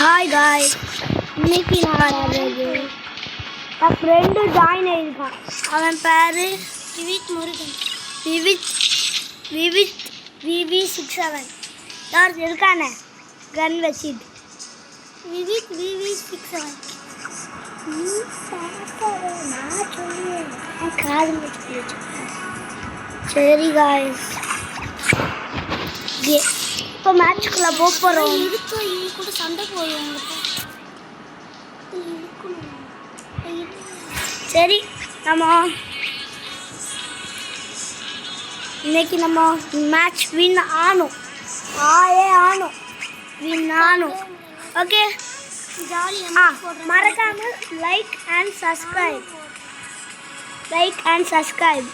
Hi guys, இன்னைக்கு நான் ஆடுறது என் ஃப்ரெண்டு ஜாயின் ஆகிருக்கான். அவன் பேர் விவித் முருகன். விவித் VV67 யார் இருக்கானே கன் வச்சுட்டு விவித் VV67 நான் சொல்லுவேன் காது வச்சு. சரி காய்ஸ், இப்போ மேட்ச்குள்ளே போக போகிறோம். கூட சண்டை போயிடுவாங்க. சரி, இன்னைக்கு நம்ம மேட்ச் வின் ஆனோம். வின் ஆனோம். ஓகே, மறக்காமல் லைக் அண்ட் சப்ஸ்கிரைப்.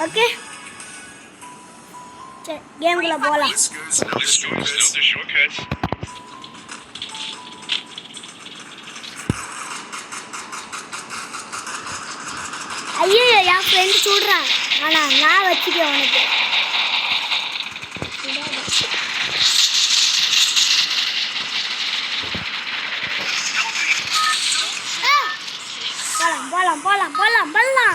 ஓகே, கேமுக்குள்ள போகலாம். ஐயோ, என் ஃப்ரெண்டு சொல்கிறான், ஆனால் நான் வச்சுக்கேன் உனக்கு. போலாம்.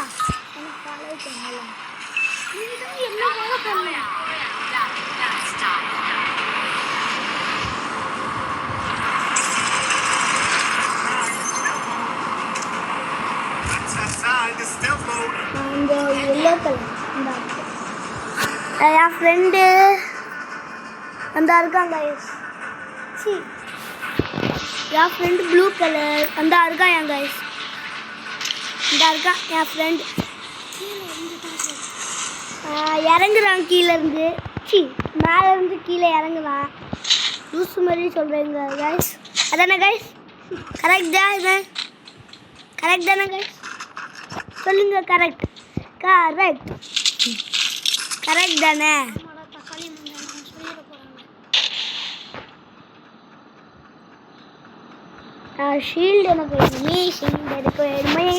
என்ன போக என் ஃப்ரெண்டு அந்த இருக்காங்க. என் ஃப்ரெண்டு ப்ளூ கலர் அந்த இருக்கான். என் கைஸ் இந்த இருக்கான் என் ஃப்ரெண்டு. இறங்குறான் கீழேருந்து, மேலேருந்து கீழே இறங்குறான். லூசு மாதிரி சொல்கிறேங்க கைஸ். அதானே கைஸ்? கரெக்ட் தானே கைஸ்? சொல்லுங்க. கரெக்ட் தானே? ஷீல்டு எனக்கு வேணுமே. ஷீல்டு எடுக்க வேணுமே.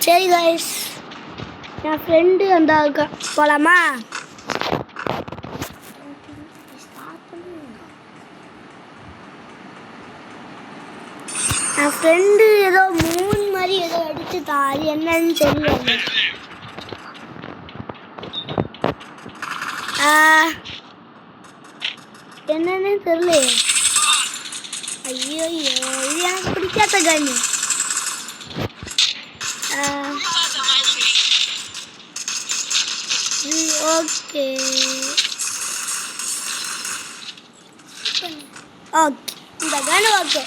சரி கைஸ், என் ஃப்ரெண்டு அந்த போகலாமா? என் ஃப்ரெண்டு ஏதோ மூணு மாதிரி ஏதோ அடிச்சுட்டான். அது என்னன்னு தெரியல. என்னன்னு தெரியல. ஐயோ, இது எனக்கு பிடிக்காத கண்ணு. ஓகே, இந்த கண்ணு ஓகே.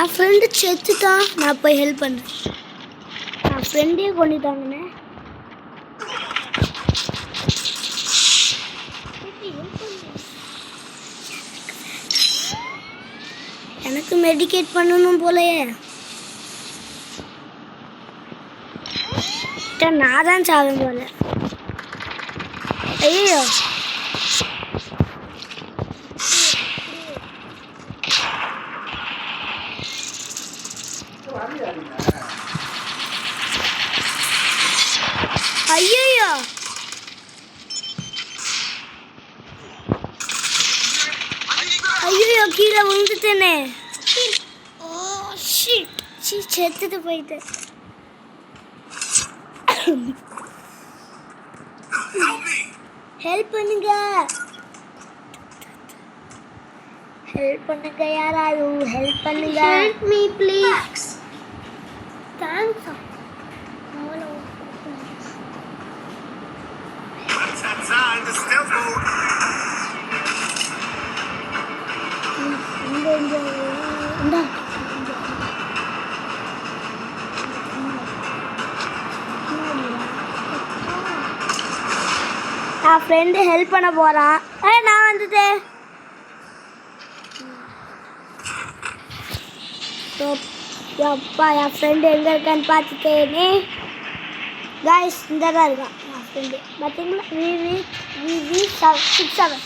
என் ஃப்ரெண்டு செத்துட்டான். நான் போய் ஹெல்ப் பண்ணேன். என் ஃப்ரெண்டே கொண்டுட்டாங்கண்ணே. எனக்கு மெடிக்கேட் பண்ணணும் போலயே. நான் தான் சாவேன் போல. ஐயோ, கீழே விழுந்துட்டேனே. செத்துட்டு போயிட்டேன். ஹெல்ப் பண்ணுங்க யாராவது ஹெல்ப் பண்ணுங்க. Help me please. Thanks. N friend help பண்ண போகிறான். நான் வந்துட்டேன். அப்பா, என் ஃப்ரெண்டு எங்கே இருக்கான்னு பார்த்துட்டேனே. காய்ஸ், இந்த தான் இருக்கான் என் ஃப்ரெண்டு. பார்த்தீங்களா? VV67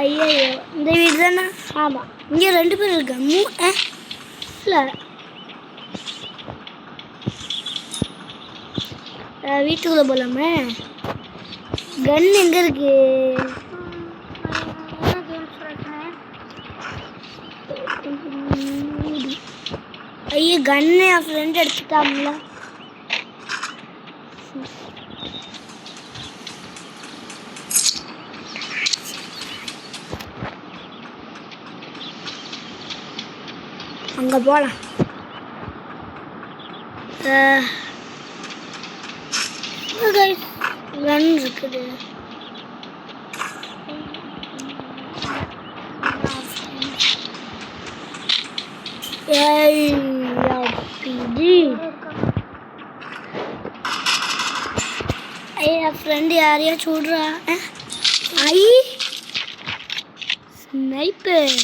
ஐயோ இந்த வீடு தானே? ஆமாம், இங்கே 2 பேர் இருக்காங்க. இல்லை வீட்டுக்குள்ளே போகலாமே. கன் எங்கே இருக்கு? ஐயோ கன்னு என் ஃப்ரெண்ட் எடுத்துட்டாங்களா? அங்கே போகலாம். கன் இருக்குது. என் ஃப்ரெண்டு யாரையா சொல்றா? ஐ ஸ்னைப்பர்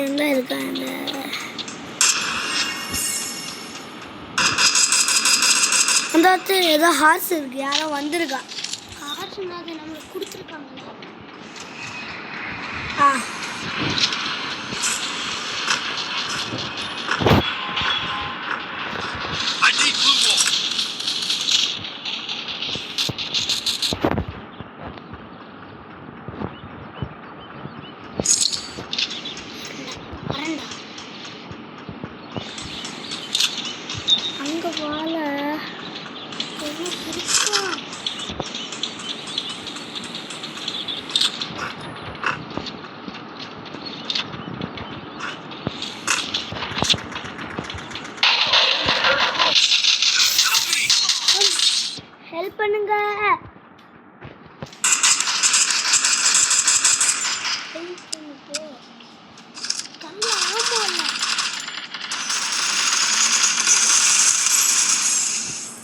எங்க இருக்காங்க? அந்த ஏதோ ஹார்ஸ் இருக்கு. யாரோ வந்திருக்கா. ஹார்ஸ்னா அது நம்மளுக்கு கொடுத்துருக்காங்களா? அங்க வாழ ஹெல்ப் பண்ணுங்க.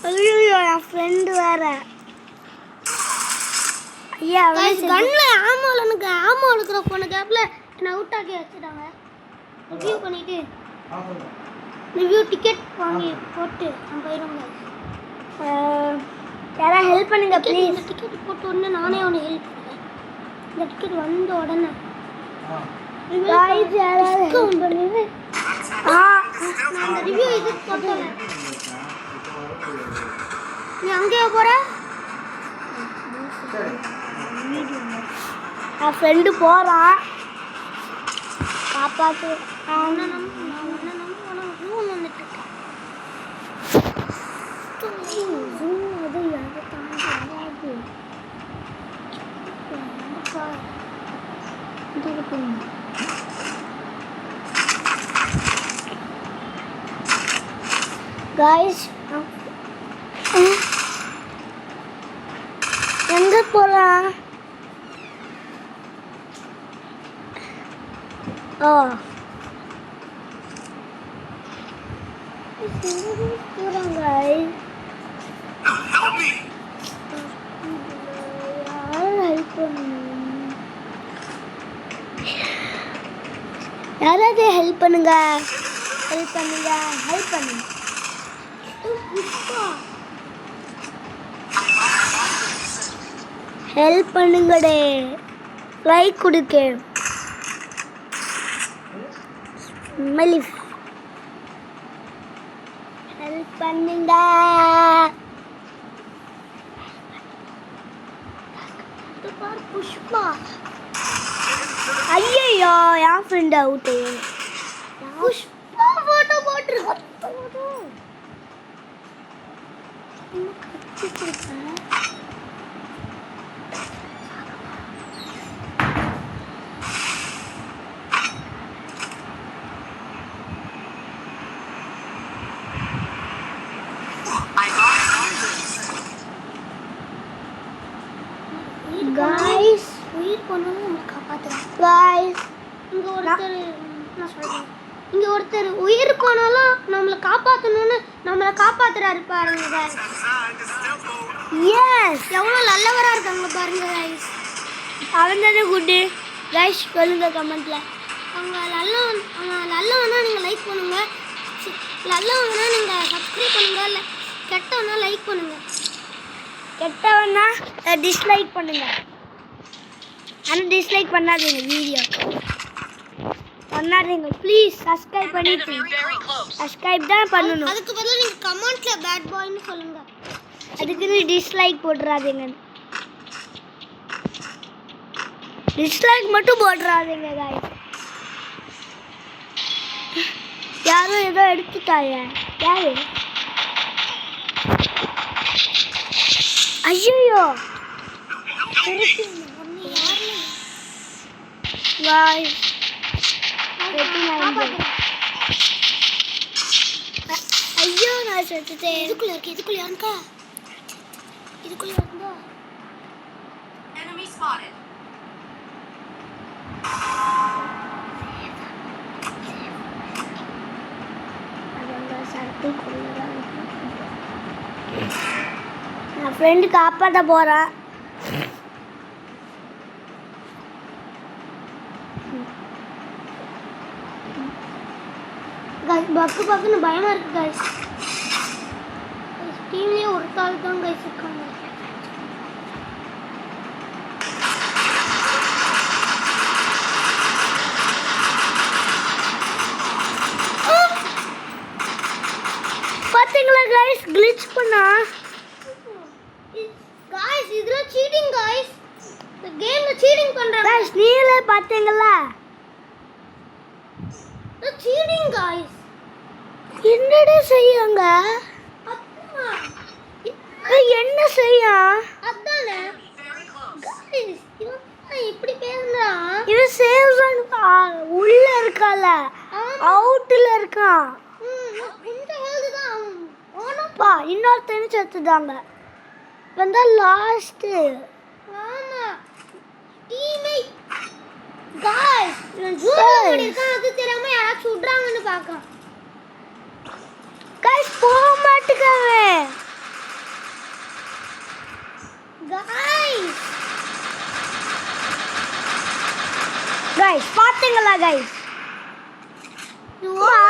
ஐயோ என் ஃப்ரெண்டு வேற. ஐயா கன்ல ஆமோ இருக்கிற போன கேப்ல என்ன அவுட் ஆக்கி வச்சுட்டாங்க. ரிவ்யூ பண்ணிட்டு ரிவ்யூ டிக்கெட் வாங்கி போட்டு நம்ம போயிடுங்க. யாராவது ஹெல்ப் பண்ணுங்க ப்ளீஸ். டிக்கெட் போட்ட உடனே நானே அவனுக்கு ஹெல்ப் பண்ணுறேன். இந்த டிக்கெட் வந்த உடனே யாராவது ஹெல்ப் பண்ணுங்க. நான் அந்த ரிவ்யூ இது போட்டேன். நீ அங்கேயே போற? என் ஃப்ரெண்டு போகிறான். காப்பாற்று. காய்ஸ் எங்க போலாம்? யாராவது ஹெல்ப் பண்ணுங்க. ஹெல்ப் பண்ணுங்க. ஹெல்ப் பண்ணுங்க. ஹெல்ப் பண்ணுங்கடே. லைக் கொடுக்க. மலிஃப் ஹெல்ப் பண்ணுங்க. புஷ்பா ஐயோ என் ஃப்ரெண்ட் அவுட்டு. புஷ்பா போட்டோ போட்டுருக்கேன். guys உயிர் போனாலும் நம்ம காப்பாத்துறோம். guys இங்க ஒருத்தர் உயிர் போனாலும் நம்மளை காப்பாற்றணும்னு நம்மளை காப்பாத்துறாரு பாருங்க guys. எஸ் எவ்வளோ நல்லவராக இருக்காங்க பாருங்க guys. அவன் தானே குட்டு guys. சொல்லுங்க கமெண்ட்ல. அவங்க நல்லவனா நீங்கள் லைக் பண்ணுங்க. நல்லவனா நீங்கள் சப்ஸ்கிரைப் பண்ணுங்க. இல்லை கெட்டவனா லைக் பண்ணுங்க. கெட்டவனா டிஸ்லைக் பண்ணுங்க. ஆனால் டிஸ்லைக் பண்ணாதீங்க, வீடியோ பண்ணாதீங்க ப்ளீஸ். சப்ஸ்கிரைப் பண்ணிட்டு சப்ஸ்கிரைப் தான் பண்ணணும். அதுக்கு பதிலாக நீங்கள் கமெண்ட்ஸில் பேட் பாய்னு சொல்லுங்கள். அதுக்குன்னு டிஸ்லைக் போட்டுறாதீங்க. டிஸ்லைக் மட்டும் போட்டுறாதீங்க guys. யாரும் ஏதோ எடுத்துட்டாங்க. யாரு? ஐயோ guys, ஐயோ நான் செத்துட்டேன். இதுக்குள்ள யாருக்கா? இதுக்குள்ள இருந்தா enemy spotted. நான் ஃப்ரெண்டு காப்பாற்ற போகிறேன். பக்கு பக்குன்னு பயமா இருக்கு கைஸ். டீம்லயே ஒரு தாள் தான் கைஸ் இருக்காங்க. பாத்தீங்களா கைஸ், கிளிச் பண்ணா கைஸ் இதுல சீட்டிங் கைஸ். இந்த கேம்ல சீட்டிங் பண்றாங்க கைஸ். நீங்களே பாத்தீங்களா? இது சீட்டிங் கைஸ். என்னடா செய்யாங்க? என்ன செய்யா? அதானே கைஸ் இவன் இப்படி பேசுறா. இவன் சேவ்ஸ் உள்ள இருக்கல, அவுட்ல இருக்கான். இந்த ஹெல்த் தான் ஓனப்பா. இன்னொருத்தன் செத்துட்டாங்க. வந்தா லாஸ்ட். ஆமா டீமே கைஸ் நான் ஜூம் பண்ணிருக்கேன். அது தெரியாம யாராச்சும் சுடுறாங்கன்னு பார்க்கலாம். கைஸ் போக மாட்டேங்கவே கைஸ். கைஸ் பாத்தீங்களா கைஸ்?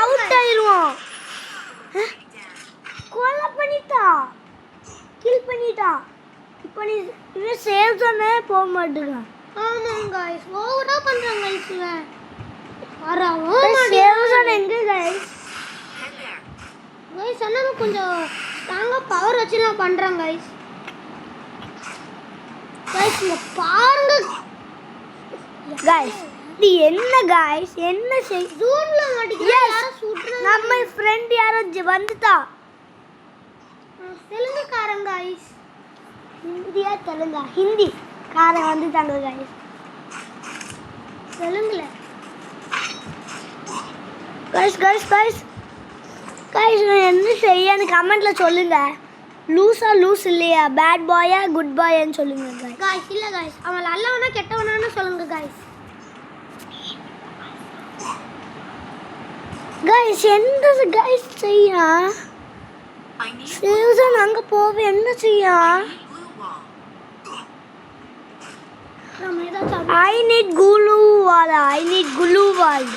அவுட் ஆயிருவோம். கொலை பண்ணிட்டான், கில் பண்ணிட்டான். இப்போ நீ இவன் சேவ் தானே போக மாட்டேங்க. ஆமாம் கைஸ் ஓவரா பண்றாங்க கைஸ். இவன் வரவோ சேவ் தான் எங்க கைஸ்? கைஸ் அண்ணா கொஞ்சம் ஸ்ட்ராங்கா பவர் வச்சுலாம் பண்றாங்க கைஸ். கைஸ் இங்க பாருங்க கைஸ். இது என்ன கைஸ்? என்ன செய் ஜூன்ல மாட்டிக்கிட்டு யாரோ சுடுறாங்க. நம்ம ஃப்ரெண்ட் யாரோ வந்துட்டா. தெலுங்குக்காரங்க கைஸ். இந்தியா தெலுங்கா? ஹிந்தி காரன் வந்துட்டாங்க கைஸ். தெலுங்குல கைஸ் கைஸ் கைஸ் கைஸ் என்ன செய்யன்னு கமெண்ட்ல சொல்லுங்க. லூஸா லூஸ் இல்லையா? பேட் பாயா குட் பாயான்னு சொல்லுங்க கைஸ். கைஸ் இல்ல கைஸ் அவன் நல்லவனா கெட்டவனான்னு சொல்லுங்க கைஸ். கைஸ் எந்த கைஸ் செய்யா? சேவ்ஸன் அங்க போவே என்ன செய்யா? நம்ம ஏதாச்சும் I need Gloo wall. I need Gloo wall.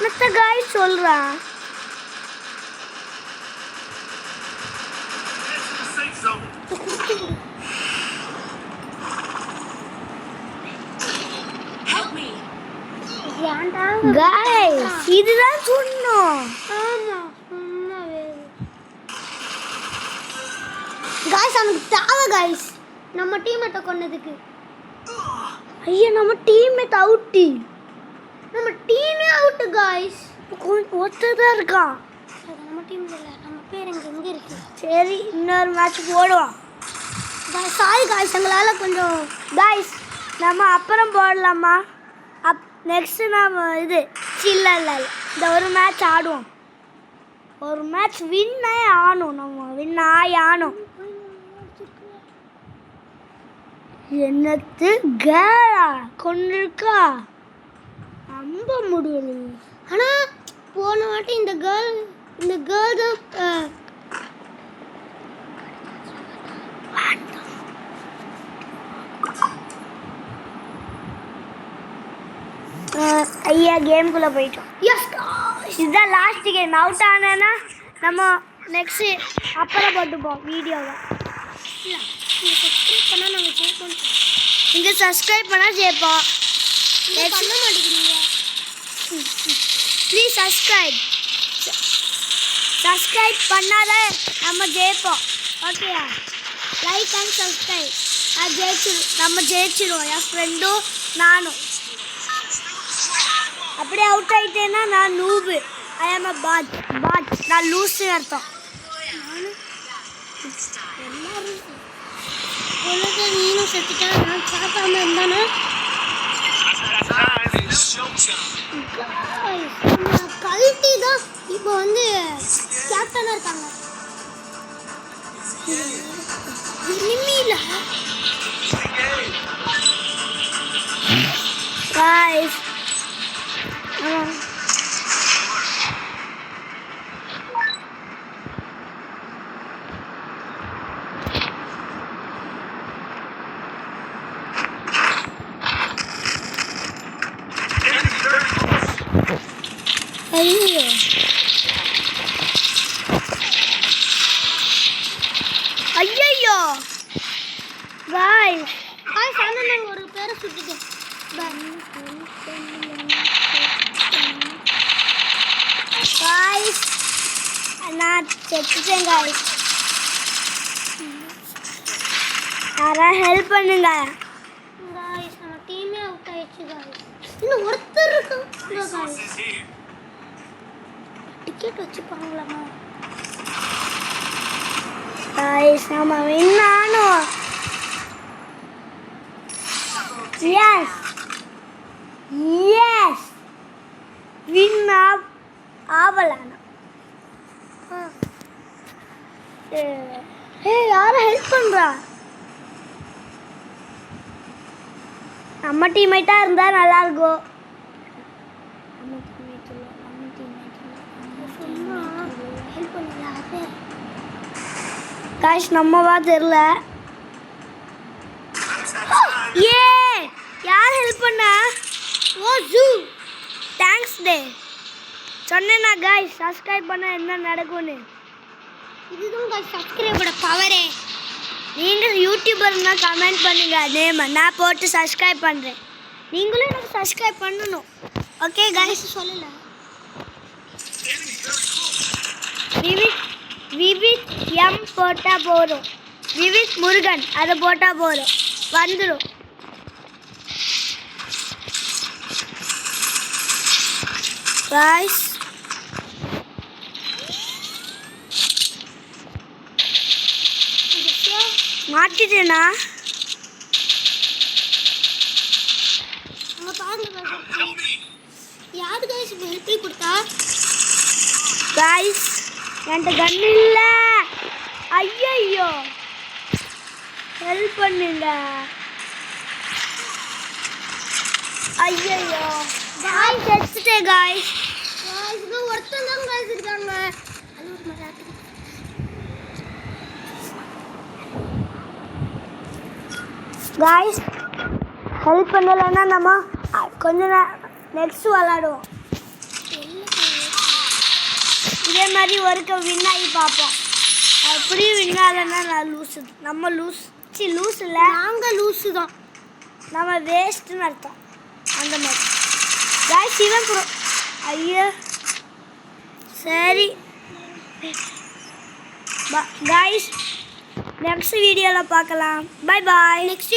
மத்த கைஸ் சொல்றா. கைஸ் இதுதான் சொன்னோம். ஆமா சும்மாவே கைஸ் நமக்கு தேவை கைஸ் நம்ம டீம்மேட்ட கொன்னதுக்கு. ஐயா நம்ம டீம்மேட் அவுட். நம்ம டீமே அவுட் கைஸ். ஒருத்தர் இருக்கான். நம்ம டீம்ல இல்ல. நம்ம பேர் எங்க இருக்கு? சரி இன்னொரு மேட்ச் போடுவோம். கைஸ் சாரி கைஸ் எங்களால கொஞ்சம் கைஸ் நம்ம அப்புறம் போடலாமா? நெக்ஸ்ட் நாம இது இல்ல இல்ல இந்த ஒரு மேட்ச் ஆடுவோம். ஒரு மேட்ச் வின் ஆகணும். நம்ம வின் ஆகணும். என்னத்து கேரா கொண்டிருக்கா நம்ப முடியல. ஆனா போன வாட்டி இந்த கேர்ள் தான் ஐயா கேம்குள்ளே போயிட்டோம். எஸ் இதுதான் லாஸ்ட் கேம். அவுட் ஆனேன்னா நம்ம நெக்ஸ்ட் அப்புறம் போட்டுப்போம் வீடியோவை. நீங்கள் சப்ஸ்கிரைப் பண்ணால் நாங்கள் ஜெயிப்போம். நீங்கள் சப்ஸ்கிரைப் பண்ணால் ஜெயிப்போம். நீங்கள் பண்ண மாட்டேங்கிறீங்க. ப்ளீஸ் சப்ஸ்கிரைப் பண்ணாதான் நம்ம ஜெயிப்போம். ஓகேயா? Like and subscribe. நம்ம ஜெயிச்சிடுவோம். என் ஃப்ரெண்டும் நானும். அப்படியே அவுட் ஆகிட்டேன்னா நான் நூபு. ஐ ஆம் அ பாட். நான் லூஸ்ன்னு அர்த்தம். எல்லாரும் நீனும் செத்துட்டா நான் சாப்பிடாம இருந்தானா கல்ட்டி தான் இப்போ வந்து கேப்டனாக இருக்காங்க. இனிமேல Guys. ஐயோ ஐயோ guys நான் ஒரு பேரை சுட்டுட்டேன். guys நான் செத்துட்டேன் guys. யாராவது ஹெல்ப் பண்ணுங்க. காய்ஸ் நம்ம டீமே அவுட் ஆயிடுச்சு காய்ஸ். இன்னும் ஒருத்தர் இருக்காங்க காய்ஸ். டிக்கெட் வச்சுப்பாங்களாமா? guys நம்ம வின் ஆனோம். yes வின் ஆவலானா. யாரும் ஹெல்ப் பண்றா? நம்ம டீம்மேட்டா இருந்தா நல்லா இருக்கும். ஹெல்ப் பண்ணல அது. காய்ஸ் நம்மவா தெரியல. ஏ யார் ஹெல்ப் பண்ணா? ஓ ஜூ தேங்க்ஸ் டே. சொன்னேன்னா காய்ஸ் சப்ஸ்கிரைப் பண்ண என்ன நடக்கும்னு. இதுதான் காய்ஸ் சப்ஸ்கிரைபோட பவரே. நீங்கள் யூடியூபர்னா கமெண்ட் பண்ணுங்க நேம். நான் போட்டு சப்ஸ்கிரைப் பண்ணுறேன். நீங்களும் எனக்கு சப்ஸ்கிரைப் பண்ணணும். ஓகே காய்ஸ் சொல்லல. விவித் எம் போட்டால் போதும். விவித் முருகன் அதை போட்டால் போதும் வந்துடும். காய்ஸ் மாட்டிட்டேனா? அங்க பாருங்க யாரு காய்ஸ் இப்போ ஹெல்ப் கொடுத்தா? காய்ஸ் என்கிட்ட கன் இல்லை. ஐயோ ஹெல்ப் பண்ணுங்க. ஐயோ காய்ஸ் செத்துட்டேன் காய்ஸ். காய்ஸ் இன்னும் ஒருத்தர் தான் காய்ஸ் இருக்காங்க. அது ஒரு மராத்து. காய்ஸ் ஹெல்ப் பண்ணலைன்னா நம்ம கொஞ்ச நேரம் நெக்ஸ்ட் விளாடுவோம். இதே மாதிரி ஒருக்க வின் ஆகி பார்ப்போம். அப்படியும் வின் ஆகலைன்னா நான் லூஸு. நம்ம லூஸ் இல்லை நாங்கள் லூஸு தான். நம்ம வேஸ்ட்டுன்னு அர்த்தம். அந்த மாதிரி காய்ஸ் இவன் ப்ரோ. ஐயோ சரி காய்ஸ் நெக்ஸ்ட் வீடியோவில் பார்க்கலாம். Bye bye. நெக்ஸ்ட்